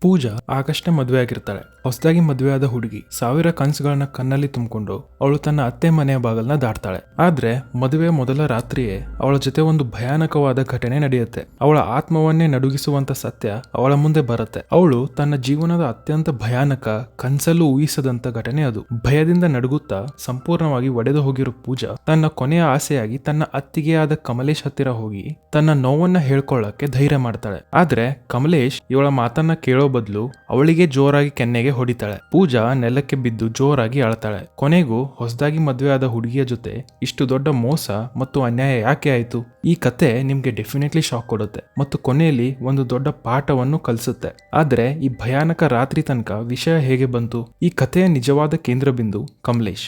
ಪೂಜಾ ಆಗಷ್ಟೇ ಮದುವೆ ಆಗಿರ್ತಾಳೆ. ಹೊಸದಾಗಿ ಮದುವೆಯಾದ ಹುಡುಗಿ ಸಾವಿರ ಕನಸುಗಳನ್ನ ಕಣ್ಣಲ್ಲಿ ತುಂಬಿಕೊಂಡು ಅವಳು ತನ್ನ ಅತ್ತೆ ಮನೆಯ ಬಾಗಲ್ನ ದಾಟ್ತಾಳೆ. ಆದ್ರೆ ಮದುವೆ ಮೊದಲ ರಾತ್ರಿಯೇ ಅವಳ ಜೊತೆ ಒಂದು ಭಯಾನಕವಾದ ಘಟನೆ ನಡೆಯುತ್ತೆ. ಅವಳ ಆತ್ಮವನ್ನೇ ನಡುಗಿಸುವಂತ ಸತ್ಯ ಅವಳ ಮುಂದೆ ಬರುತ್ತೆ. ಅವಳು ತನ್ನ ಜೀವನದ ಅತ್ಯಂತ ಭಯಾನಕ ಕನ್ಸಲ್ಲೂ ಊಹಿಸದಂತ ಘಟನೆ ಅದು. ಭಯದಿಂದ ನಡುಗುತ್ತಾ ಸಂಪೂರ್ಣವಾಗಿ ಒಡೆದು ಹೋಗಿರೋ ಪೂಜಾ ತನ್ನ ಕೊನೆಯ ಆಸೆಯಾಗಿ ತನ್ನ ಅತ್ತಿಗೆ ಆದ ಕಮಲೇಶ್ ಹತ್ತಿರ ಹೋಗಿ ತನ್ನ ನೋವನ್ನ ಹೇಳ್ಕೊಳ್ಳಕ್ಕೆ ಧೈರ್ಯ ಮಾಡ್ತಾಳೆ. ಆದ್ರೆ ಕಮಲೇಶ್ ಇವಳ ಮಾತನ್ನ ಕೇಳೋ ಬದಲು ಅವಳಿಗೆ ಜೋರಾಗಿ ಕೆನ್ನೆಗೆ ಹೊಡಿತಾಳೆ. ಪೂಜಾ ನೆಲಕ್ಕೆ ಬಿದ್ದು ಜೋರಾಗಿ ಅಳ್ತಾಳೆ. ಕೊನೆಗೂ ಹೊಸದಾಗಿ ಮದುವೆ ಆದ ಹುಡುಗಿಯ ಜೊತೆ ಇಷ್ಟು ದೊಡ್ಡ ಮೋಸ ಮತ್ತು ಅನ್ಯಾಯ ಯಾಕೆ ಆಯ್ತು? ಈ ಕತೆ ನಿಮ್ಗೆ ಡೆಫಿನೆಟ್ಲಿ ಶಾಕ್ ಕೊಡುತ್ತೆ ಮತ್ತು ಕೊನೆಯಲ್ಲಿ ಒಂದು ದೊಡ್ಡ ಪಾಠವನ್ನು ಕಲಿಸುತ್ತೆ. ಆದ್ರೆ ಈ ಭಯಾನಕ ರಾತ್ರಿ ತನಕ ವಿಷಯ ಹೇಗೆ ಬಂತು? ಈ ಕಥೆಯ ನಿಜವಾದ ಕೇಂದ್ರ ಬಿಂದು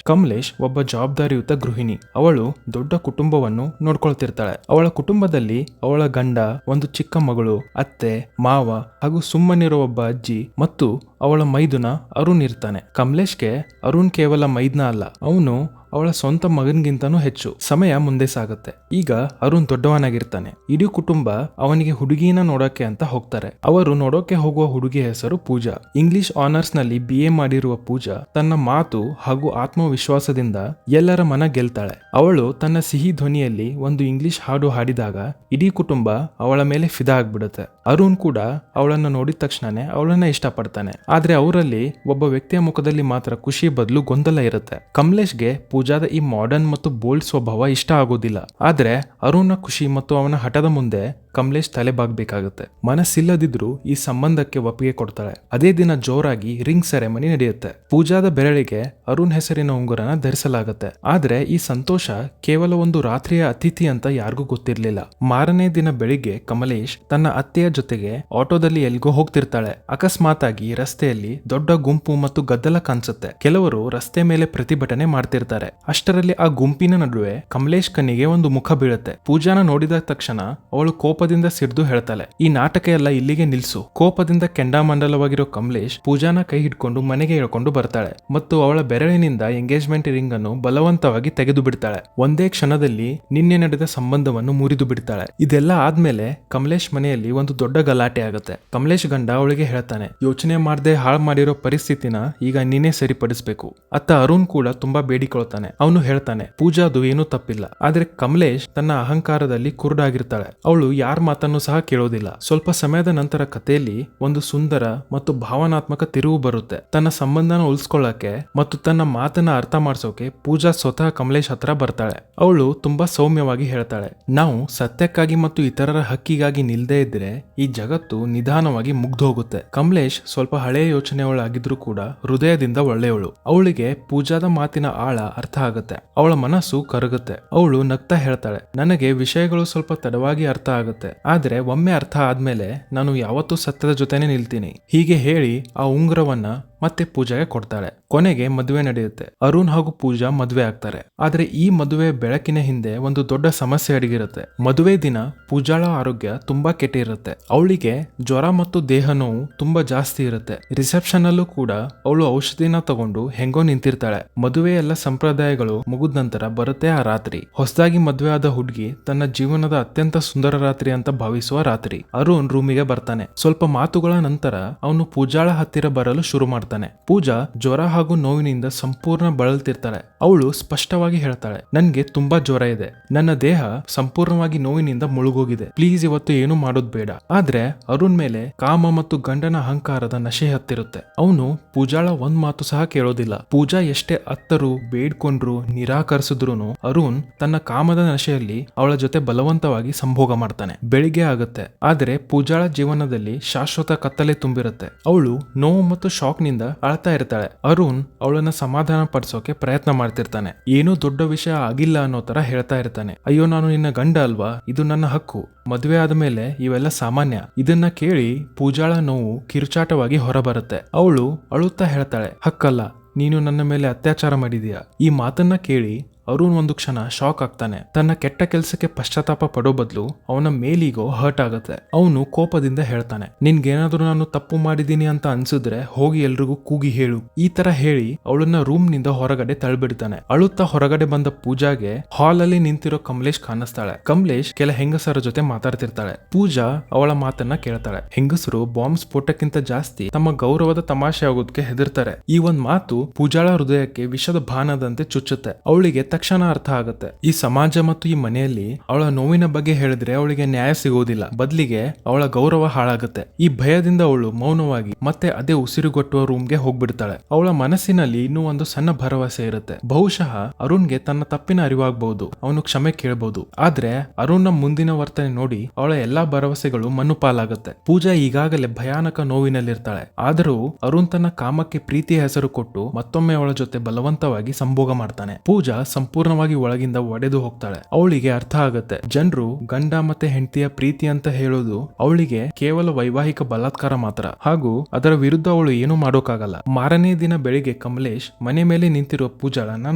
ಕಮಲೇಶ್ ಒಬ್ಬ ಜವಾಬ್ದಾರಿಯುತ ಗೃಹಿಣಿ. ಅವಳು ದೊಡ್ಡ ಕುಟುಂಬವನ್ನು ನೋಡ್ಕೊಳ್ತಿರ್ತಾಳೆ. ಅವಳ ಕುಟುಂಬದಲ್ಲಿ ಅವಳ ಗಂಡ, ಒಂದು ಚಿಕ್ಕ ಮಗಳು, ಅತ್ತೆ, ಮಾವ ಹಾಗೂ ಸುಮ್ಮನಿರುವ ಒಬ್ಬ ಅಜ್ಜಿ ಮತ್ತು ಅವಳ ಮೈದುನ ಅರುಣ್ ಇರ್ತಾನೆ. ಕಮಲೇಶ್ಗೆ ಅರುಣ್ ಕೇವಲ ಮೈದ್ನ ಅಲ್ಲ, ಅವನು ಅವಳ ಸ್ವಂತ ಮಗನ್ಗಿಂತನೂ ಹೆಚ್ಚು. ಸಮಯ ಮುಂದೆ ಸಾಗುತ್ತೆ. ಈಗ ಅರುಣ್ ದೊಡ್ಡವನಾಗಿರ್ತಾನೆ. ಇಡೀ ಕುಟುಂಬ ಅವನಿಗೆ ಹುಡುಗಿನ ನೋಡೋಕೆ ಅಂತ ಹೋಗ್ತಾರೆ. ಅವರು ನೋಡೋಕೆ ಹೋಗುವ ಹುಡುಗಿ ಹೆಸರು ಪೂಜಾ. ಇಂಗ್ಲಿಷ್ ಆನರ್ಸ್ ನಲ್ಲಿ BA ಮಾಡಿರುವ ಪೂಜಾ ತನ್ನ ಮಾತು ಹಾಗೂ ಆತ್ಮವಿಶ್ವಾಸದಿಂದ ಎಲ್ಲರ ಮನ ಗೆಲ್ತಾಳೆ. ಅವಳು ತನ್ನ ಸಿಹಿ ಧ್ವನಿಯಲ್ಲಿ ಒಂದು ಇಂಗ್ಲಿಷ್ ಹಾಡು ಹಾಡಿದಾಗ ಇಡೀ ಕುಟುಂಬ ಅವಳ ಮೇಲೆ ಫಿದಾ ಆಗ್ಬಿಡುತ್ತೆ. ಅರುಣ್ ಕೂಡ ಅವಳನ್ನ ನೋಡಿದ ತಕ್ಷಣನೇ ಅವಳನ್ನ ಇಷ್ಟಪಡ್ತಾನೆ. ಆದ್ರೆ ಅವರಲ್ಲಿ ಒಬ್ಬ ವ್ಯಕ್ತಿಯ ಮುಖದಲ್ಲಿ ಮಾತ್ರ ಖುಷಿ ಬದಲು ಗೊಂದಲ ಇರುತ್ತೆ. ಕಮಲೇಶ್ಗೆ ಪೂಜಾದ ಈ ಮಾಡರ್ನ್ ಮತ್ತು ಬೋಲ್ಡ್ ಸ್ವಭಾವ ಇಷ್ಟ ಆಗೋದಿಲ್ಲ. ಆದ್ರೆ ಅರುಣ್ನ ಖುಷಿ ಮತ್ತು ಅವನ ಹಠದ ಮುಂದೆ ಕಮಲೇಶ್ ತಲೆ ಬಾಗ್ಬೇಕಾಗುತ್ತೆ. ಮನಸ್ಸಿಲ್ಲದಿದ್ರು ಈ ಸಂಬಂಧಕ್ಕೆ ಒಪ್ಪಿಗೆ ಕೊಡ್ತಾಳೆ. ಅದೇ ದಿನ ಜೋರಾಗಿ ರಿಂಗ್ ಸೆರೆಮನಿ ನಡೆಯುತ್ತೆ. ಪೂಜಾದ ಬೆರಳಿಗೆ ಅರುಣ್ ಹೆಸರಿನ ಉಂಗುರನ ಧರಿಸಲಾಗುತ್ತೆ. ಆದ್ರೆ ಈ ಸಂತೋಷ ಕೇವಲ ಒಂದು ರಾತ್ರಿಯ ಅತಿಥಿ ಅಂತ ಯಾರಿಗೂ ಗೊತ್ತಿರ್ಲಿಲ್ಲ. ಮಾರನೇ ದಿನ ಬೆಳಿಗ್ಗೆ ಕಮಲೇಶ್ ತನ್ನ ಅತ್ತೆಯ ಜೊತೆಗೆ ಆಟೋದಲ್ಲಿ ಎಲ್ಗೋ ಹೋಗ್ತಿರ್ತಾಳೆ. ಅಕಸ್ಮಾತ್ ಆಗಿ ರಸ್ತೆಯಲ್ಲಿ ದೊಡ್ಡ ಗುಂಪು ಮತ್ತು ಗದ್ದಲ ಕಾಣಿಸುತ್ತೆ. ಕೆಲವರು ರಸ್ತೆ ಮೇಲೆ ಪ್ರತಿಭಟನೆ ಮಾಡ್ತಿರ್ತಾರೆ. ಅಷ್ಟರಲ್ಲಿ ಆ ಗುಂಪಿನ ನಡುವೆ ಕಮಲೇಶ್ ಕಣ್ಣಿಗೆ ಒಂದು ಮುಖ ಬೀಳುತ್ತೆ. ಪೂಜಾನ ನೋಡಿದ ತಕ್ಷಣ ಅವಳು ಕೋಪದಿಂದ ಸಿಡ್ದು ಹೇಳ್ತಾಳೆ, ಈ ನಾಟಕ ಎಲ್ಲ ಇಲ್ಲಿಗೆ ನಿಲ್ಸು. ಕೋಪದಿಂದ ಕೆಂಡಾಮಂಡಲವಾಗಿರೋ ಕಮಲೇಶ್ ಪೂಜಾನ ಕೈ ಹಿಡ್ಕೊಂಡು ಮನೆಗೆ ಹೇಳ್ಕೊಂಡು ಬರ್ತಾಳೆ ಮತ್ತು ಅವಳ ಬೆರಳಿನಿಂದ ಎಂಗೇಜ್ಮೆಂಟ್ ರಿಂಗ್ ಅನ್ನು ಬಲವಂತವಾಗಿ ತೆಗೆದು ಬಿಡ್ತಾಳೆ. ಒಂದೇ ಕ್ಷಣದಲ್ಲಿ ನಿನ್ನೆ ನಡೆದ ಸಂಬಂಧವನ್ನು ಮುರಿದು ಬಿಡ್ತಾಳೆ. ಇದೆಲ್ಲ ಆದ್ಮೇಲೆ ಕಮಲೇಶ್ ಮನೆಯಲ್ಲಿ ಒಂದು ದೊಡ್ಡ ಗಲಾಟೆ ಆಗುತ್ತೆ. ಕಮಲೇಶ್ ಗಂಡ ಅವಳಿಗೆ ಹೇಳ್ತಾನೆ, ಯೋಚನೆ ಮಾಡದೆ ಹಾಳು ಮಾಡಿರೋ ಪರಿಸ್ಥಿತಿನ ಈಗ ನೀನೇ ಸರಿಪಡಿಸ್ಬೇಕು. ಅತ್ತ ಅರುಣ್ ಕೂಡ ತುಂಬಾ ಬೇಡಿಕೊಳ್ತಾನೆ. ಅವನು ಹೇಳ್ತಾನೆ, ಪೂಜಾದು ಏನೂ ತಪ್ಪಿಲ್ಲ. ಆದ್ರೆ ಕಮಲೇಶ್ ತನ್ನ ಅಹಂಕಾರದಲ್ಲಿ ಕುರುಡಾಗಿರ್ತಾಳೆ. ಅವಳು ಯಾರ ಮಾತನ್ನು ಸಹ ಕೇಳೋದಿಲ್ಲ. ಸ್ವಲ್ಪ ಸಮಯದ ನಂತರ ಕಥೆಯಲ್ಲಿ ಒಂದು ಸುಂದರ ಮತ್ತು ಭಾವನಾತ್ಮಕ ತಿರುವು ಬರುತ್ತೆ. ತನ್ನ ಸಂಬಂಧನ ಉಳಿಸ್ಕೊಳ್ಳಕ್ಕೆ ಮತ್ತು ತನ್ನ ಮಾತನ್ನ ಅರ್ಥ ಮಾಡಿಸೋಕೆ ಪೂಜಾ ಸ್ವತಃ ಕಮಲೇಶ್ ಹತ್ರ ಬರ್ತಾಳೆ. ಅವಳು ತುಂಬಾ ಸೌಮ್ಯವಾಗಿ ಹೇಳ್ತಾಳೆ, ನಾವು ಸತ್ಯಕ್ಕಾಗಿ ಮತ್ತು ಇತರರ ಹಕ್ಕಿಗಾಗಿ ನಿಲ್ದೇ ಇದ್ರೆ ಈ ಜಗತ್ತು ನಿಧಾನವಾಗಿ ಮುಗ್ದೋಗುತ್ತೆ. ಕಮಲೇಶ್ ಸ್ವಲ್ಪ ಹಳೆಯ ಯೋಚನೆಯವಳಾಗಿದ್ರು ಕೂಡ ಹೃದಯದಿಂದ ಒಳ್ಳೆಯವಳು. ಅವಳಿಗೆ ಪೂಜಾದ ಮಾತಿನ ಆಳ ಅರ್ಥ ಆಗುತ್ತೆ. ಅವಳ ಮನಸ್ಸು ಕರಗುತ್ತೆ. ಅವಳು ನಗ್ತಾ ಹೇಳ್ತಾಳೆ, ನನಗೆ ವಿಷಯಗಳು ಸ್ವಲ್ಪ ತಡವಾಗಿ ಅರ್ಥ ಆಗುತ್ತೆ, ಆದ್ರೆ ಒಮ್ಮೆ ಅರ್ಥ ಆದ್ಮೇಲೆ ನಾನು ಯಾವತ್ತೂ ಸತ್ಯದ ಜೊತೆನೆ ನಿಲ್ತೀನಿ. ಹೀಗೆ ಹೇಳಿ ಆ ಉಂಗುರವನ್ನ ಮತ್ತೆ ಪೂಜಾಗೆ ಕೊಡ್ತಾಳೆ. ಕೊನೆಗೆ ಮದುವೆ ನಡೆಯುತ್ತೆ. ಅರುಣ್ ಹಾಗೂ ಪೂಜಾ ಮದುವೆ ಆಗ್ತಾರೆ. ಆದ್ರೆ ಈ ಮದುವೆ ಬೆಳಕಿನ ಹಿಂದೆ ಒಂದು ದೊಡ್ಡ ಸಮಸ್ಯೆ ಅಡಗಿರುತ್ತೆ. ಮದುವೆ ದಿನ ಪೂಜಾಳ ಆರೋಗ್ಯ ತುಂಬಾ ಕೆಟ್ಟಿರುತ್ತೆ. ಅವಳಿಗೆ ಜ್ವರ ಮತ್ತು ದೇಹ ನೋವು ತುಂಬಾ ಜಾಸ್ತಿ ಇರುತ್ತೆ. ರಿಸೆಪ್ಷನ್ ಅಲ್ಲೂ ಕೂಡ ಅವಳು ಔಷಧಿನ ತಗೊಂಡು ಹೆಂಗೋ ನಿಂತಿರ್ತಾಳೆ. ಮದುವೆ ಎಲ್ಲ ಸಂಪ್ರದಾಯಗಳು ಮುಗಿದ ನಂತರ ಬರುತ್ತೆ ಆ ರಾತ್ರಿ. ಹೊಸದಾಗಿ ಮದುವೆ ಆದ ಹುಡುಗಿ ತನ್ನ ಜೀವನದ ಅತ್ಯಂತ ಸುಂದರ ರಾತ್ರಿ ಅಂತ ಭಾವಿಸುವ ರಾತ್ರಿ. ಅರುಣ್ ರೂಮಿಗೆ ಬರ್ತಾನೆ. ಸ್ವಲ್ಪ ಮಾತುಗಳ ನಂತರ ಅವನು ಪೂಜಾಳ ಹತ್ತಿರ ಬರಲು ಶುರು ಮಾಡ್ತಾನೆ. ಪೂಜಾ ಜ್ವರ ಹಾಗೂ ನೋವಿನಿಂದ ಸಂಪೂರ್ಣ ಬಳಲ್ತಿರ್ತಾಳೆ. ಅವಳು ಸ್ಪಷ್ಟವಾಗಿ ಹೇಳ್ತಾಳೆ, ನನ್ಗೆ ತುಂಬಾ ಜ್ವರ ಇದೆ, ನನ್ನ ದೇಹ ಸಂಪೂರ್ಣವಾಗಿ ನೋವಿನಿಂದ ಮುಳುಗೋಗಿದೆ, ಪ್ಲೀಸ್ ಇವತ್ತು ಏನು ಮಾಡೋದ್ ಬೇಡ. ಆದ್ರೆ ಅರುಣ್ ಮೇಲೆ ಕಾಮ ಮತ್ತು ಗಂಡನ ಅಹಂಕಾರದ ನಶೆ ಹತ್ತಿರುತ್ತೆ. ಅವನು ಪೂಜಾಳ ಒಂದ್ ಮಾತು ಸಹ ಕೇಳೋದಿಲ್ಲ. ಪೂಜಾ ಎಷ್ಟೇ ಅತ್ತರು ಬೇಡ್ಕೊಂಡ್ರು ನಿರಾಕರಿಸಿದ್ರು ಅರುಣ್ ತನ್ನ ಕಾಮದ ನಶೆಯಲ್ಲಿ ಅವಳ ಜೊತೆ ಬಲವಂತವಾಗಿ ಸಂಭೋಗ ಮಾಡ್ತಾನೆ. ಬೆಳಿಗ್ಗೆ ಆಗುತ್ತೆ. ಆದ್ರೆ ಪೂಜಾಳ ಜೀವನದಲ್ಲಿ ಶಾಶ್ವತ ಕತ್ತಲೆ ತುಂಬಿರುತ್ತೆ. ಅವಳು ನೋವು ಮತ್ತು ಶಾಕ್ ನಿಂದ ಅಳ್ತಾ ಇರ್ತಾಳೆ. ಅರುಣ್ ಅವಳನ್ನ ಸಮಾಧಾನ ಪಡಿಸೋಕೆ ಪ್ರಯತ್ನ ಮಾಡ್ತಿರ್ತಾನೆ. ಏನೂ ದೊಡ್ಡ ವಿಷಯ ಆಗಿಲ್ಲ ಅನ್ನೋ ತರ ಹೇಳ್ತಾ ಇರ್ತಾನೆ. ಅಯ್ಯೋ, ನಾನು ನಿನ್ನ ಗಂಡ ಅಲ್ವಾ, ಇದು ನನ್ನ ಹಕ್ಕು, ಮದುವೆ ಆದ್ಮೇಲೆ ಇವೆಲ್ಲ ಸಾಮಾನ್ಯ. ಇದನ್ನ ಕೇಳಿ ಪೂಜಾಳ ನೋವು ಕಿರುಚಾಟವಾಗಿ ಹೊರಬರುತ್ತೆ. ಅವಳು ಅಳುತ್ತಾ ಹೇಳ್ತಾಳೆ, ಹಕ್ಕಲ್ಲ, ನೀನು ನನ್ನ ಮೇಲೆ ಅತ್ಯಾಚಾರ ಮಾಡಿದೀಯ. ಈ ಮಾತನ್ನ ಕೇಳಿ ಅರುಣ್ ಒಂದು ಕ್ಷಣ ಶಾಕ್ ಆಗ್ತಾನೆ. ತನ್ನ ಕೆಟ್ಟ ಕೆಲಸಕ್ಕೆ ಪಶ್ಚಾತ್ತಾಪ ಪಡೋ ಬದಲು ಅವನ ಮೇಲಿಗೋ ಹರ್ಟ್ ಆಗುತ್ತೆ. ಅವನು ಕೋಪದಿಂದ ಹೇಳ್ತಾನೆ, ನಿನ್ಗೇನಾದ್ರೂ ನಾನು ತಪ್ಪು ಮಾಡಿದೀನಿ ಅಂತ ಅನ್ಸಿದ್ರೆ ಹೋಗಿ ಎಲ್ರಿಗೂ ಕೂಗಿ ಹೇಳು. ಈ ತರ ಹೇಳಿ ಅವಳನ್ನ ರೂಮ್ ನಿಂದ ಹೊರಗಡೆ ತಳ್ಳಿಬಿಡ್ತಾನೆ. ಅಳುತ್ತಾ ಹೊರಗಡೆ ಬಂದ ಪೂಜಾಗೆ ಹಾಲ್ ಅಲ್ಲಿ ನಿಂತಿರೋ ಕಮಲೇಶ್ ಕಾಣಿಸ್ತಾಳೆ. ಕಮಲೇಶ್ ಕೆಲ ಹೆಂಗಸರ ಜೊತೆ ಮಾತಾಡ್ತಿರ್ತಾಳೆ. ಪೂಜಾ ಅವಳ ಮಾತನ್ನ ಕೇಳ್ತಾಳೆ. ಹೆಂಗಸರು ಬಾಂಬ್ ಸ್ಫೋಟಕ್ಕಿಂತ ಜಾಸ್ತಿ ತಮ್ಮ ಗೌರವದ ತಮಾಷೆ ಆಗೋದಕ್ಕೆ ಹೆದರ್ತಾರೆ. ಈ ಒಂದ್ ಮಾತು ಪೂಜಾಳ ಹೃದಯಕ್ಕೆ ವಿಷದ ಬಾಣದಂತೆ ಚುಚ್ಚುತ್ತೆ. ಅವಳಿಗೆ ತಕ್ಷಣ ಅರ್ಥ ಆಗುತ್ತೆ, ಈ ಸಮಾಜ ಮತ್ತು ಈ ಮನೆಯಲ್ಲಿ ಅವಳ ನೋವಿನ ಬಗ್ಗೆ ಹೇಳಿದ್ರೆ ಅವಳಿಗೆ ನ್ಯಾಯ ಸಿಗೋದಿಲ್ಲ, ಬದಲಿಗೆ ಅವಳ ಗೌರವ ಹಾಳಾಗುತ್ತೆ. ಈ ಭಯದಿಂದ ಅವಳು ಮೌನವಾಗಿ ಮತ್ತೆ ಅದೇ ಉಸಿರುಗಟ್ಟುವ ರೂಮ್ಗೆ ಹೋಗ್ಬಿಡ್ತಾಳೆ. ಅವಳ ಮನಸ್ಸಿನಲ್ಲಿ ಇನ್ನೂ ಒಂದು ಸಣ್ಣ ಭರವಸೆ ಇರುತ್ತೆ. ಬಹುಶಃ ಅರುಣ್ಗೆ ತನ್ನ ತಪ್ಪಿನ ಅರಿವಾಗಬಹುದು, ಅವನು ಕ್ಷಮೆ ಕೇಳಬಹುದು. ಆದ್ರೆ ಅರುಣ್ನ ಮುಂದಿನ ವರ್ತನೆ ನೋಡಿ ಅವಳ ಎಲ್ಲಾ ಭರವಸೆಗಳು ಮಣ್ಣು ಪಾಲಾಗುತ್ತೆ. ಪೂಜಾ ಈಗಾಗಲೇ ಭಯಾನಕ ನೋವಿನಲ್ಲಿರ್ತಾಳೆ. ಆದರೂ ಅರುಣ್ ತನ್ನ ಕಾಮಕ್ಕೆ ಪ್ರೀತಿಯ ಹೆಸರು ಕೊಟ್ಟು ಮತ್ತೊಮ್ಮೆ ಅವಳ ಜೊತೆ ಬಲವಂತವಾಗಿ ಸಂಭೋಗ ಮಾಡ್ತಾನೆ. ಪೂಜಾ ಸಂಪೂರ್ಣವಾಗಿ ಒಳಗಿಂದ ಒಡೆದು ಹೋಗ್ತಾಳೆ. ಅವಳಿಗೆ ಅರ್ಥ ಆಗುತ್ತೆ, ಜನರು ಗಂಡ ಮತ್ತೆ ಹೆಂಡತಿಯ ಪ್ರೀತಿ ಅಂತ ಹೇಳೋದು ಅವಳಿಗೆ ಕೇವಲ ವೈವಾಹಿಕ ಬಲಾತ್ಕಾರ ಮಾತ್ರ, ಹಾಗೂ ಅದರ ವಿರುದ್ಧ ಅವಳು ಏನು ಮಾಡೋಕ್ಕಾಗಲ್ಲ. ಮಾರನೇ ದಿನ ಬೆಳಿಗ್ಗೆ ಕಮಲೇಶ್ ಮನೆ ಮೇಲೆ ನಿಂತಿರುವ ಪೂಜಾಳನ್ನ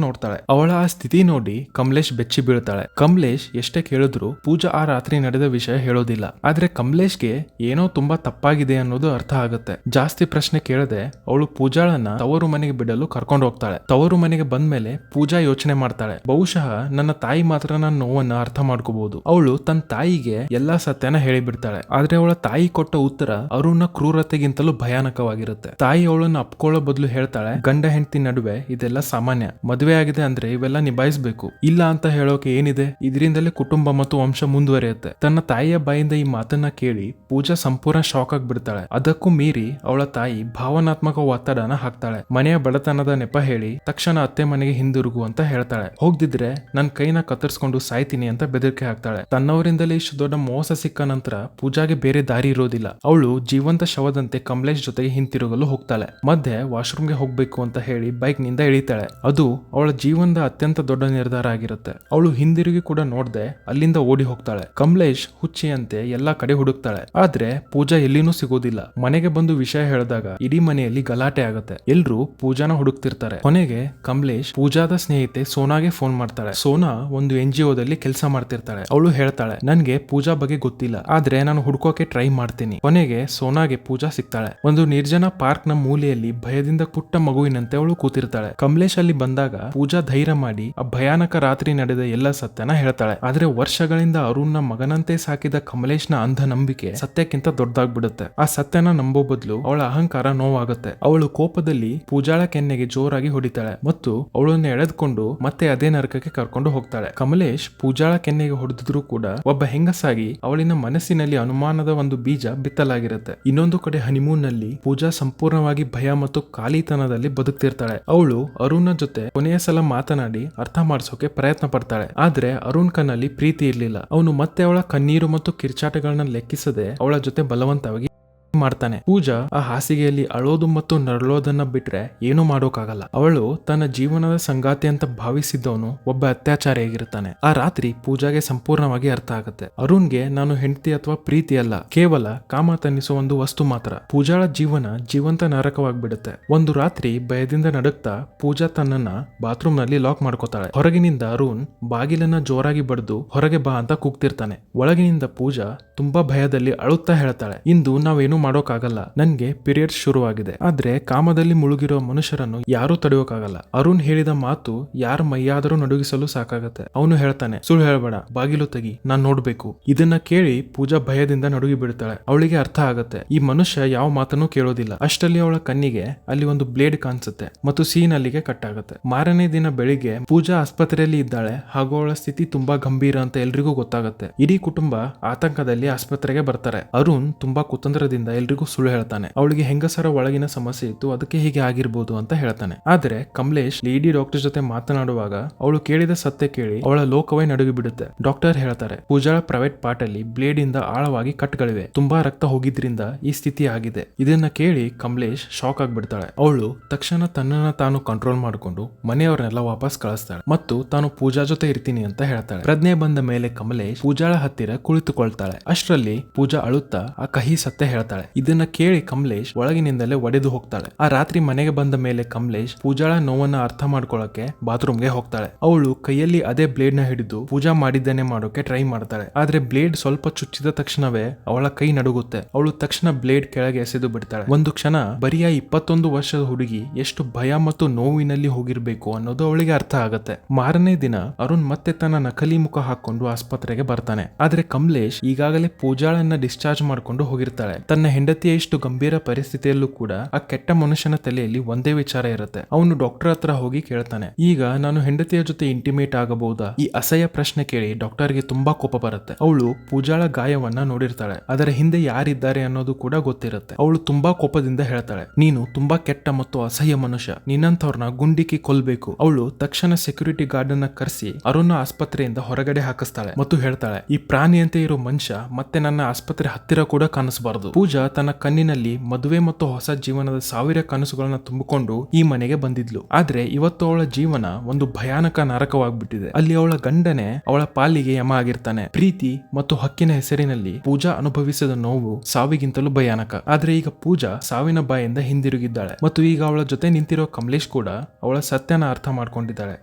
ನೋಡ್ತಾಳೆ. ಅವಳ ಆ ಸ್ಥಿತಿ ನೋಡಿ ಕಮಲೇಶ್ ಬೆಚ್ಚಿ ಬೀಳ್ತಾಳೆ. ಕಮಲೇಶ್ ಎಷ್ಟೇ ಕೇಳಿದ್ರು ಪೂಜಾ ಆ ರಾತ್ರಿ ನಡೆದ ವಿಷಯ ಹೇಳೋದಿಲ್ಲ. ಆದ್ರೆ ಕಮಲೇಶ್ಗೆ ಏನೋ ತುಂಬಾ ತಪ್ಪಾಗಿದೆ ಅನ್ನೋದು ಅರ್ಥ ಆಗುತ್ತೆ. ಜಾಸ್ತಿ ಪ್ರಶ್ನೆ ಕೇಳದೆ ಅವಳು ಪೂಜಾಳನ್ನ ತವರು ಮನೆಗೆ ಬಿಡಲು ಕರ್ಕೊಂಡು ಹೋಗ್ತಾಳೆ. ತವರು ಮನೆಗೆ ಬಂದ್ಮೇಲೆ ಪೂಜಾ ಯೋಚನೆ ಮಾಡ್ತಾಳೆ, ಬಹುಶಃ ನನ್ನ ತಾಯಿ ಮಾತ್ರ ನನ್ನ ನೋವನ್ನ ಅರ್ಥ ಮಾಡ್ಕೋಬಹುದು. ಅವಳು ತನ್ನ ತಾಯಿಗೆ ಎಲ್ಲಾ ಸತ್ಯನ ಹೇಳಿಬಿಡ್ತಾಳೆ. ಆದ್ರೆ ಅವಳ ತಾಯಿ ಕೊಟ್ಟ ಉತ್ತರ ಅರುಣ್ನ ಕ್ರೂರತೆಗಿಂತಲೂ ಭಯಾನಕವಾಗಿರುತ್ತೆ. ತಾಯಿ ಅವಳನ್ನ ಅಪ್ಕೊಳ್ಳೋ ಬದಲು ಹೇಳ್ತಾಳೆ, ಗಂಡ ಹೆಂಡತಿ ನಡುವೆ ಇದೆಲ್ಲ ಸಾಮಾನ್ಯ, ಮದುವೆ ಆಗಿದೆ ಅಂದ್ರೆ ಇವೆಲ್ಲ ನಿಭಾಯಿಸಬೇಕು, ಇಲ್ಲ ಅಂತ ಹೇಳೋಕೆ ಏನಿದೆ, ಇದರಿಂದಲೇ ಕುಟುಂಬ ಮತ್ತು ವಂಶ ಮುಂದುವರಿಯುತ್ತೆ. ತನ್ನ ತಾಯಿಯ ಬಾಯಿಂದ ಈ ಮಾತನ್ನ ಕೇಳಿ ಪೂಜಾ ಸಂಪೂರ್ಣ ಶಾಕ್ ಆಗ್ಬಿಡ್ತಾಳೆ. ಅದಕ್ಕೂ ಮೀರಿ ಅವಳ ತಾಯಿ ಭಾವನಾತ್ಮಕ ಒತ್ತಡನ ಹಾಕ್ತಾಳೆ. ಮನೆಯ ಬಡತನದ ನೆಪ ಹೇಳಿ ತಕ್ಷಣ ಅತ್ತೆ ಮನೆಗೆ ಹಿಂದಿರುಗು ಅಂತ ಹೇಳ್ತಾಳೆ. ಹೋಗ್ದಿದ್ರೆ ನನ್ ಕೈನ ಕತ್ತರಿಸ್ಕೊಂಡು ಸಾಯ್ತೀನಿ ಅಂತ ಬೆದರಿಕೆ ಹಾಕ್ತಾಳೆ. ತನ್ನವರಿಂದಲೇ ಇಷ್ಟು ದೊಡ್ಡ ಮೋಸ ಸಿಕ್ಕ ನಂತರ ಪೂಜಾಗೆ ಬೇರೆ ದಾರಿ ಇರೋದಿಲ್ಲ. ಅವಳು ಜೀವಂತ ಶವದಂತೆ ಕಮಲೇಶ್ ಜೊತೆಗೆ ಹಿಂತಿರುಗಲು ಹೋಗ್ತಾಳೆ. ಮಧ್ಯೆ ವಾಶ್ರೂಮ್ಗೆ ಹೋಗ್ಬೇಕು ಅಂತ ಹೇಳಿ ಬೈಕ್ ನಿಂದ ಇಳಿತಾಳೆ. ಅದು ಅವಳ ಜೀವನದ ಅತ್ಯಂತ ದೊಡ್ಡ ನಿರ್ಧಾರ ಆಗಿರುತ್ತೆ. ಅವಳು ಹಿಂದಿರುಗಿ ಕೂಡ ನೋಡ್ದೆ ಅಲ್ಲಿಂದ ಓಡಿ ಹೋಗ್ತಾಳೆ. ಕಮಲೇಶ್ ಹುಚ್ಚಿಯಂತೆ ಎಲ್ಲಾ ಕಡೆ ಹುಡುಕ್ತಾಳೆ, ಆದ್ರೆ ಪೂಜಾ ಎಲ್ಲಿನೂ ಸಿಗೋದಿಲ್ಲ. ಮನೆಗೆ ಬಂದು ವಿಷಯ ಹೇಳಿದಾಗ ಇಡೀ ಮನೆಯಲ್ಲಿ ಗಲಾಟೆ ಆಗುತ್ತೆ. ಎಲ್ರು ಪೂಜಾನ ಹುಡುಕ್ತಿರ್ತಾರೆ. ಕೊನೆಗೆ ಕಮಲೇಶ್ ಪೂಜಾದ ಸ್ನೇಹಿತೆ ಸೋನಾಗೆ ಫೋನ್ ಮಾಡ್ತಾಳೆ. ಸೋನಾ ಒಂದು NGO ದಲ್ಲಿ ಕೆಲಸ ಮಾಡ್ತಿರ್ತಾಳೆ. ಅವಳು ಹೇಳ್ತಾಳೆ, ನನ್ಗೆ ಪೂಜಾ ಬಗ್ಗೆ ಗೊತ್ತಿಲ್ಲ, ಆದ್ರೆ ನಾನು ಹುಡ್ಕೋಕೆ ಟ್ರೈ ಮಾಡ್ತೀನಿ. ಕೊನೆಗೆ ಸೋನಾಗೆ ಪೂಜಾ ಸಿಗ್ತಾಳೆ. ಒಂದು ನಿರ್ಜನ ಪಾರ್ಕ್ ನ ಮೂಲೆಯಲ್ಲಿ ಭಯದಿಂದ ಪುಟ್ಟ ಮಗುವಿನಂತೆ ಅವಳು ಕೂತಿರ್ತಾಳೆ. ಕಮಲೇಶ್ ಅಲ್ಲಿ ಬಂದಾಗ ಪೂಜಾ ಧೈರ್ಯ ಮಾಡಿ ಆ ಭಯಾನಕ ರಾತ್ರಿ ನಡೆದ ಎಲ್ಲ ಸತ್ಯನ ಹೇಳ್ತಾಳೆ. ಆದ್ರೆ ವರ್ಷಗಳಿಂದ ಅರುಣ್ನ ಮಗನಂತೆ ಸಾಕಿದ ಕಮಲೇಶ್ನ ಅಂಧ ನಂಬಿಕೆ ಸತ್ಯಕ್ಕಿಂತ ದೊಡ್ಡದಾಗ್ಬಿಡುತ್ತೆ. ಆ ಸತ್ಯನ ನಂಬೋ ಬದಲು ಅವಳ ಅಹಂಕಾರ ನೋವಾಗುತ್ತೆ. ಅವಳು ಕೋಪದಲ್ಲಿ ಪೂಜಾಳ ಕೆನ್ನೆಗೆ ಜೋರಾಗಿ ಹೊಡಿತಾಳೆ ಮತ್ತು ಅವಳನ್ನ ಎಳೆದುಕೊಂಡು ಮತ್ತೆ ಅದೇ ನರಕಕ್ಕೆ ಕರ್ಕೊಂಡು ಹೋಗ್ತಾಳೆ. ಕಮಲೇಶ್ ಪೂಜಾಳ ಕೆನ್ನೆಗೆ ಹೊಡೆದಿದ್ರು ಕೂಡ ಒಬ್ಬ ಹೆಂಗಸಾಗಿ ಅವಳಿನ ಮನಸ್ಸಿನಲ್ಲಿ ಅನುಮಾನದ ಒಂದು ಬೀಜ ಬಿತ್ತಲಾಗಿರುತ್ತೆ. ಇನ್ನೊಂದು ಕಡೆ ಹನಿಮೂನ್ ನಲ್ಲಿ ಪೂಜಾ ಸಂಪೂರ್ಣವಾಗಿ ಭಯ ಮತ್ತು ಖಾಲಿತನದಲ್ಲಿ ಬದುಕ್ತಿರ್ತಾಳೆ. ಅವಳು ಅರುಣ್ನ ಜೊತೆ ಕೊನೆಯ ಸಲ ಮಾತನಾಡಿ ಅರ್ಥ ಮಾಡಿಸೋಕೆ ಪ್ರಯತ್ನ ಪಡ್ತಾಳೆ. ಆದ್ರೆ ಅರುಣ್ ಕಣ್ಣಲ್ಲಿ ಪ್ರೀತಿ ಇರ್ಲಿಲ್ಲ. ಅವನು ಮತ್ತೆ ಅವಳ ಕಣ್ಣೀರು ಮತ್ತು ಕಿರ್ಚಾಟಗಳನ್ನ ಲೆಕ್ಕಿಸದೆ ಅವಳ ಜೊತೆ ಬಲವಂತವಾಗಿ ಮಾಡ್ತಾನೆ. ಪೂಜಾ ಆ ಹಾಸಿಗೆಯಲ್ಲಿ ಅಳೋದು ಮತ್ತು ನರಳೋದನ್ನ ಬಿಟ್ರೆ ಏನೂ ಮಾಡೋಕ್ಕಾಗಲ್ಲ. ಅವಳು ತನ್ನ ಜೀವನದ ಸಂಗಾತಿ ಅಂತ ಭಾವಿಸಿದ್ದವನು ಒಬ್ಬ ಅತ್ಯಾಚಾರಿಯಾಗಿರ್ತಾನೆ. ಆ ರಾತ್ರಿ ಪೂಜಾಗೆ ಸಂಪೂರ್ಣವಾಗಿ ಅರ್ಥ ಆಗುತ್ತೆ, ಅರುಣ್ಗೆ ನಾನು ಹೆಂಡತಿ ಅಥವಾ ಪ್ರೀತಿ ಅಲ್ಲ, ಕೇವಲ ಕಾಮ ತನ್ನಿಸುವ ಒಂದು ವಸ್ತು ಮಾತ್ರ. ಪೂಜಾಳ ಜೀವನ ಜೀವಂತ ನರಕವಾಗ್ಬಿಡುತ್ತೆ. ಒಂದು ರಾತ್ರಿ ಭಯದಿಂದ ನಡುಕ್ತಾ ಪೂಜಾ ತನ್ನನ್ನ ಬಾತ್ರೂಮ್ ನಲ್ಲಿ ಲಾಕ್ ಮಾಡ್ಕೋತಾಳೆ. ಹೊರಗಿನಿಂದ ಅರುಣ್ ಬಾಗಿಲನ್ನ ಜೋರಾಗಿ ಬಡ್ದು ಹೊರಗೆ ಬಾ ಅಂತ ಕೂಗ್ತಿರ್ತಾನೆ. ಒಳಗಿನಿಂದ ಪೂಜಾ ತುಂಬಾ ಭಯದಲ್ಲಿ ಅಳುತ್ತಾ ಹೇಳ್ತಾಳೆ, ಇಂದು ನಾವೇನು ಮಾಡೋಕ್ಕಾಗಲ್ಲ, ನನ್ಗೆ ಪೀರಿಯಡ್ಸ್ ಶುರುವಾಗಿದೆ. ಆದ್ರೆ ಕಾಮದಲ್ಲಿ ಮುಳುಗಿರೋ ಮನುಷ್ಯರನ್ನು ಯಾರೂ ತಡೆಯೋಕ್ಕಾಗಲ್ಲ. ಅರುಣ್ ಹೇಳಿದ ಮಾತು ಯಾರ ಮೈಯಾದರೂ ನಡುಗಿಸಲು ಸಾಕಾಗತ್ತೆ. ಅವನು ಹೇಳ್ತಾನೆ, ಸುಳ್ಳು ಹೇಳ್ಬೇಡ, ಬಾಗಿಲು ತೆಗಿ, ನಾನ್ ನೋಡ್ಬೇಕು. ಇದನ್ನ ಕೇಳಿ ಪೂಜಾ ಭಯದಿಂದ ನಡುಗಿ ಬಿಡ್ತಾಳೆ. ಅವಳಿಗೆ ಅರ್ಥ ಆಗತ್ತೆ, ಈ ಮನುಷ್ಯ ಯಾವ ಮಾತನ್ನು ಕೇಳೋದಿಲ್ಲ. ಅಷ್ಟಲ್ಲಿ ಅವಳ ಕಣ್ಣಿಗೆ ಅಲ್ಲಿ ಒಂದು ಬ್ಲೇಡ್ ಕಾಣಿಸುತ್ತೆ ಮತ್ತು ಸೀನ್ ಅಲ್ಲಿಗೆ ಕಟ್ ಆಗುತ್ತೆ. ಮಾರನೇ ದಿನ ಬೆಳಿಗ್ಗೆ ಪೂಜಾ ಆಸ್ಪತ್ರೆಯಲ್ಲಿ ಇದ್ದಾಳೆ ಹಾಗೂ ಅವಳ ಸ್ಥಿತಿ ತುಂಬಾ ಗಂಭೀರ ಅಂತ ಎಲ್ರಿಗೂ ಗೊತ್ತಾಗುತ್ತೆ. ಇಡೀ ಕುಟುಂಬ ಆತಂಕದಲ್ಲಿ ಆಸ್ಪತ್ರೆಗೆ ಬರ್ತಾರೆ. ಅರುಣ್ ತುಂಬಾ ಕುತಂತ್ರದಿಂದ ಎಲ್ರಿಗೂ ಸುಳ್ಳು ಹೇಳ್ತಾನೆ. ಅವಳಿಗೆ ಹೆಂಗಸರ ಒಳಗಿನ ಸಮಸ್ಯೆ ಇತ್ತು, ಅದಕ್ಕೆ ಹೀಗೆ ಆಗಿರ್ಬೋದು ಅಂತ ಹೇಳ್ತಾನೆ. ಆದ್ರೆ ಕಮಲೇಶ್ ಲೇಡಿ ಡಾಕ್ಟರ್ ಜೊತೆ ಮಾತನಾಡುವಾಗ ಅವಳು ಕೇಳಿದ ಸತ್ಯ ಕೇಳಿ ಅವಳ ಲೋಕವೇ ನಡುಗಿ ಬಿಡುತ್ತೆ. ಡಾಕ್ಟರ್ ಹೇಳ್ತಾರೆ, ಪೂಜಾಳ ಪ್ರೈವೇಟ್ ಪಾರ್ಟ್ ಅಲ್ಲಿ ಬ್ಲೇಡ್ ಇಂದ ಆಳವಾಗಿ ಕಟ್ಗಳಿವೆ, ತುಂಬಾ ರಕ್ತ ಹೋಗಿದ್ರಿಂದ ಈ ಸ್ಥಿತಿ ಆಗಿದೆ. ಇದನ್ನ ಕೇಳಿ ಕಮಲೇಶ್ ಶಾಕ್ ಆಗ್ಬಿಡ್ತಾಳೆ. ಅವಳು ತಕ್ಷಣ ತನ್ನನ್ನ ತಾನು ಕಂಟ್ರೋಲ್ ಮಾಡಿಕೊಂಡು ಮನೆಯವರನ್ನೆಲ್ಲ ವಾಪಸ್ ಕಳಿಸ್ತಾಳೆ ಮತ್ತು ತಾನು ಪೂಜಾ ಜೊತೆ ಇರ್ತೀನಿ ಅಂತ ಹೇಳ್ತಾಳೆ. ಪ್ರಜ್ಞೆ ಬಂದ ಮೇಲೆ ಕಮಲೇಶ್ ಪೂಜಾಳ ಹತ್ತಿರ ಕುಳಿತುಕೊಳ್ತಾಳೆ. ಅಷ್ಟರಲ್ಲಿ ಪೂಜಾ ಅಳುತ್ತಾ ಆ ಕಹಿ ಸತ್ಯ ಹೇಳ್ತಾಳೆ. ಹೇಳ್ತಾಳೆ. ಇದನ್ನ ಕೇಳಿ ಕಮಲೇಶ್ ಒಳಗಿನಿಂದಲೇ ಒಡೆದು ಹೋಗ್ತಾಳೆ. ಆ ರಾತ್ರಿ ಮನೆಗೆ ಬಂದ ಮೇಲೆ ಕಮಲೇಶ್ ಪೂಜಾಳ ನೋವನ್ನ ಅರ್ಥ ಮಾಡ್ಕೊಳ್ಳಕ್ಕೆ ಬಾತ್ರೂಮ್ಗೆ ಹೋಗ್ತಾಳೆ. ಅವಳು ಕೈಯಲ್ಲಿ ಅದೇ ಬ್ಲೇಡ್ ನ ಹಿಡಿದು ಪೂಜಾ ಮಾಡಿದ್ದೇನೆ ಮಾಡೋಕೆ ಟ್ರೈ ಮಾಡ್ತಾಳೆ. ಆದ್ರೆ ಬ್ಲೇಡ್ ಸ್ವಲ್ಪ ಚುಚ್ಚಿದ ತಕ್ಷಣವೇ ಅವಳ ಕೈ ನಡುಗುತ್ತೆ. ಅವಳು ತಕ್ಷಣ ಬ್ಲೇಡ್ ಕೆಳಗೆ ಎಸೆದು ಬಿಡ್ತಾಳೆ. ಒಂದು ಕ್ಷಣ ಬರಿಯ 21 ವರ್ಷದ ಹುಡುಗಿ ಎಷ್ಟು ಭಯ ಮತ್ತು ನೋವಿನಲ್ಲಿ ಹೋಗಿರ್ಬೇಕು ಅನ್ನೋದು ಅವಳಿಗೆ ಅರ್ಥ ಆಗತ್ತೆ. ಮಾರನೇ ದಿನ ಅರುಣ್ ಮತ್ತೆ ತನ್ನ ನಕಲಿ ಮುಖ ಹಾಕೊಂಡು ಆಸ್ಪತ್ರೆಗೆ ಬರ್ತಾನೆ. ಆದ್ರೆ ಕಮಲೇಶ್ ಈಗಾಗಲೇ ಪೂಜಾಳನ್ನ ಡಿಸ್ಚಾರ್ಜ್ ಮಾಡ್ಕೊಂಡು ಹೋಗಿರ್ತಾಳೆ. ತನ್ನ ಹೆಂಡತಿಯ ಇಷ್ಟು ಗಂಭೀರ ಪರಿಸ್ಥಿತಿಯಲ್ಲೂ ಕೂಡ ಆ ಕೆಟ್ಟ ಮನುಷ್ಯನ ತಲೆಯಲ್ಲಿ ಒಂದೇ ವಿಚಾರ ಇರುತ್ತೆ. ಅವನು ಡಾಕ್ಟರ್ ಹತ್ರ ಹೋಗಿ ಕೇಳ್ತಾನೆ, ಈಗ ನಾನು ಹೆಂಡತಿಯ ಜೊತೆ ಇಂಟಿಮೇಟ್ ಆಗಬಹುದಾ? ಈ ಅಸಹ್ಯ ಪ್ರಶ್ನೆ ಕೇಳಿ ಡಾಕ್ಟರ್ಗೆ ತುಂಬಾ ಕೋಪ ಬರುತ್ತೆ. ಅವಳು ಪೂಜಾಳ ಗಾಯವನ್ನ ನೋಡಿರ್ತಾಳೆ. ಅದರ ಹಿಂದೆ ಯಾರಿದ್ದಾರೆ ಅನ್ನೋದು ಕೂಡ ಗೊತ್ತಿರುತ್ತೆ. ಅವಳು ತುಂಬಾ ಕೋಪದಿಂದ ಹೇಳ್ತಾಳೆ, ನೀನು ತುಂಬಾ ಕೆಟ್ಟ ಮತ್ತು ಅಸಹ್ಯ ಮನುಷ್ಯ, ನಿನ್ನಂತವ್ರನ್ನ ಗುಂಡಿಕ್ಕಿ ಕೊಲ್ಬೇಕು. ಅವಳು ತಕ್ಷಣ ಸೆಕ್ಯೂರಿಟಿ ಗಾರ್ಡ್ ಅನ್ನ ಕರೆಸಿ ಅರುಣ ಆಸ್ಪತ್ರೆಯಿಂದ ಹೊರಗಡೆ ಹಾಕಿಸ್ತಾಳೆ ಮತ್ತು ಹೇಳ್ತಾಳೆ, ಈ ಪ್ರಾಣಿಯಂತೆ ಇರೋ ಮನುಷ್ಯ ಮತ್ತೆ ನನ್ನ ಆಸ್ಪತ್ರೆ ಹತ್ತಿರ ಕೂಡ ಕಾಣಿಸಬಾರದು. ಪೂಜಾ ತನ್ನ ಕಣ್ಣಿನಲ್ಲಿ ಮದುವೆ ಮತ್ತು ಹೊಸ ಜೀವನದ 1000 ಕನಸುಗಳನ್ನ ತುಂಬಿಕೊಂಡು ಈ ಮನೆಗೆ ಬಂದಿದ್ಲು. ಆದ್ರೆ ಇವತ್ತು ಅವಳ ಜೀವನ ಒಂದು ಭಯಾನಕ ನರಕವಾಗ್ಬಿಟ್ಟಿದೆ. ಅಲ್ಲಿ ಅವಳ ಗಂಡನೇ ಅವಳ ಪಾಲಿಗೆ ಯಮ ಆಗಿರ್ತಾನೆ. ಪ್ರೀತಿ ಮತ್ತು ಹಕ್ಕಿನ ಹೆಸರಿನಲ್ಲಿ ಪೂಜಾ ಅನುಭವಿಸಿದ ನೋವು ಸಾವಿಗಿಂತಲೂ ಭಯಾನಕ. ಆದ್ರೆ ಈಗ ಪೂಜಾ ಸಾವಿನ ಬಾಯಿಂದ ಹಿಂದಿರುಗಿದ್ದಾಳೆ ಮತ್ತು ಈಗ ಅವಳ ಜೊತೆ ನಿಂತಿರೋ ಕಮಲೇಶ್ ಕೂಡ ಅವಳ ಸತ್ಯನ ಅರ್ಥ ಮಾಡ್ಕೊಂಡಿದ್ದಾಳೆ.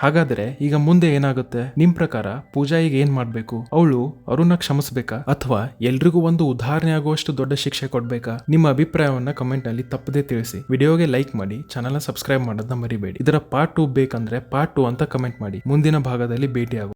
ಹಾಗಾದ್ರೆ ಈಗ ಮುಂದೆ ಏನಾಗುತ್ತೆ? ನಿಮ್ ಪ್ರಕಾರ ಪೂಜಾ ಈಗ ಏನ್ ಮಾಡ್ಬೇಕು? ಅವಳು ಅರುಣ ಕ್ಷಮಿಸ್ಬೇಕಾ ಅಥವಾ ಎಲ್ರಿಗೂ ಒಂದು ಉದಾಹರಣೆ ಆಗುವಷ್ಟು ದೊಡ್ಡ ಶಿಕ್ಷೆ ಕೊಡ್ಬೇಕಾ? ನಿಮ್ಮ ಅಭಿಪ್ರಾಯವನ್ನ ಕಮೆಂಟ್ ನಲ್ಲಿ ತಪ್ಪದೇ ತಿಳಿಸಿ. ವಿಡಿಯೋಗೆ ಲೈಕ್ ಮಾಡಿ, ಚಾನಲ್ ಸಬ್ಸ್ಕ್ರೈಬ್ ಮಾಡೋದನ್ನ ಮರಿಬೇಡಿ. ಇದರ ಪಾರ್ಟ್ 2 ಬೇಕಂದ್ರೆ ಪಾರ್ಟ್ 2 ಅಂತ ಕಮೆಂಟ್ ಮಾಡಿ. ಮುಂದಿನ ಭಾಗದಲ್ಲಿ ಭೇಟಿಯಾಗುವ.